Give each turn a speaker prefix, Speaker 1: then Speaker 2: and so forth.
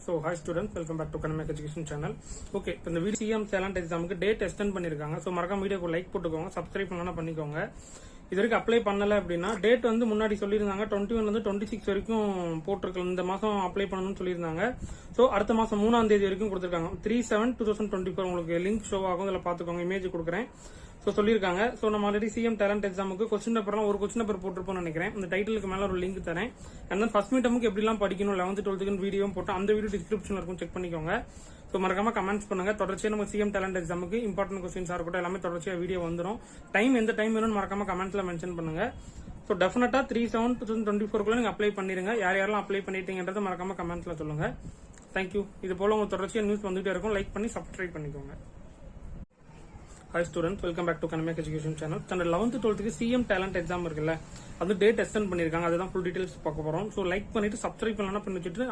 Speaker 1: So hi students, welcome back to Academic Education channel. Okay, இப்போ இந்த video CM talent எக்ஸாமுக்கு date extend பண்ணிருக்காங்க. So மறக்காம வீடியோக்கு லைக் போட்டுக்கோங்க, சப்ஸ்கிரைப் பண்ணலாம் பண்ணிக்கோங்க. இது வரைக்கும் அப்ளை பண்ணல அப்படின்னா டேட் வந்து முன்னாடி சொல்லியிருந்தாங்க 21 வந்து 26 வரைக்கும் போட்டிருக்கலாம். இந்த மாசம் அப்ளை பண்ணணும்னு சொல்லியிருந்தாங்க. ஸோ அடுத்த மாசம் 3ஆம் தேதி வரைக்கும் கொடுத்துருக்காங்க. 3/7/2024 உங்களுக்கு லிங்க் ஷோ ஆகும், இதில் பாத்துக்கோங்க, இமேஜ் கொடுக்குறேன். ஸோ சொல்லியிருக்காங்க. ஸோ நம்ம ஆல்ரெடி சிஎம் டேலண்ட் எக்ஸாமுக்கு கொஸ்டின் பேப்பர்லாம் ஒரு கொஸ்டின் பேப்பர் போட்டிருப்போம்னு நினைக்கிறேன். இந்த டைட்டிலுக்கு மேல ஒரு லிங்க் தரேன். அண்ட் தென் ஃபர்ஸ்ட் மீட்டமுக்கு எப்படிலாம் படிக்கணும் 11th 12th வீடியோ போட்டு அந்த வீடியோ டிஸ்கிரிப்ஷன்ல இருக்கும், செக் பண்ணிக்கோங்க. ஸோ மறக்காம கமெண்ட்ஸ் பண்ணுங்க. தொடர்ச்சியா நம்ம சிஎம் டேலண்ட் எக்ஸாமுக்கு இம்பார்ட்டன்ட் கொஸ்டின்ஸா இருக்கட்டும் எல்லாமே தொடர்ச்சியா வீடியோ வந்துடும். எந்த டைம் வேணும்னு மறக்காம கமெண்ட்ஸ்ல மென்ஷன் பண்ணுங்க. ஸோ டெஃபினட்டா 3/7/2024 நீங்க அப்ளை பண்ணிருங்க. யாரெல்லாம் அப்ளை பண்ணிட்டீங்கன்றத மறக்காம கமெண்ட்ஸ்ல சொல்லுங்க. தேங்க்யூ. இது போல உங்களுக்கு தொடர்ச்சியா நியூஸ் வந்துட்டே இருக்கும். லைக் பண்ணி சப்ஸ்கிரைப் பண்ணிக்கோங்க. Hi students, welcome back to Academic Education channel. 11th 12th CM talent exam இருக்குல்ல, அது டேட் எக்ஸ்டெண்ட் பண்ணிருக்காங்க. அதுதான் ஃபுல் டீடைல்ஸ் பார்க்க போறோம். ஸோ லைக் பண்ணிட்டு சப்ஸ்கிரைப் பண்ணலாம் பண்ணி வச்சுட்டு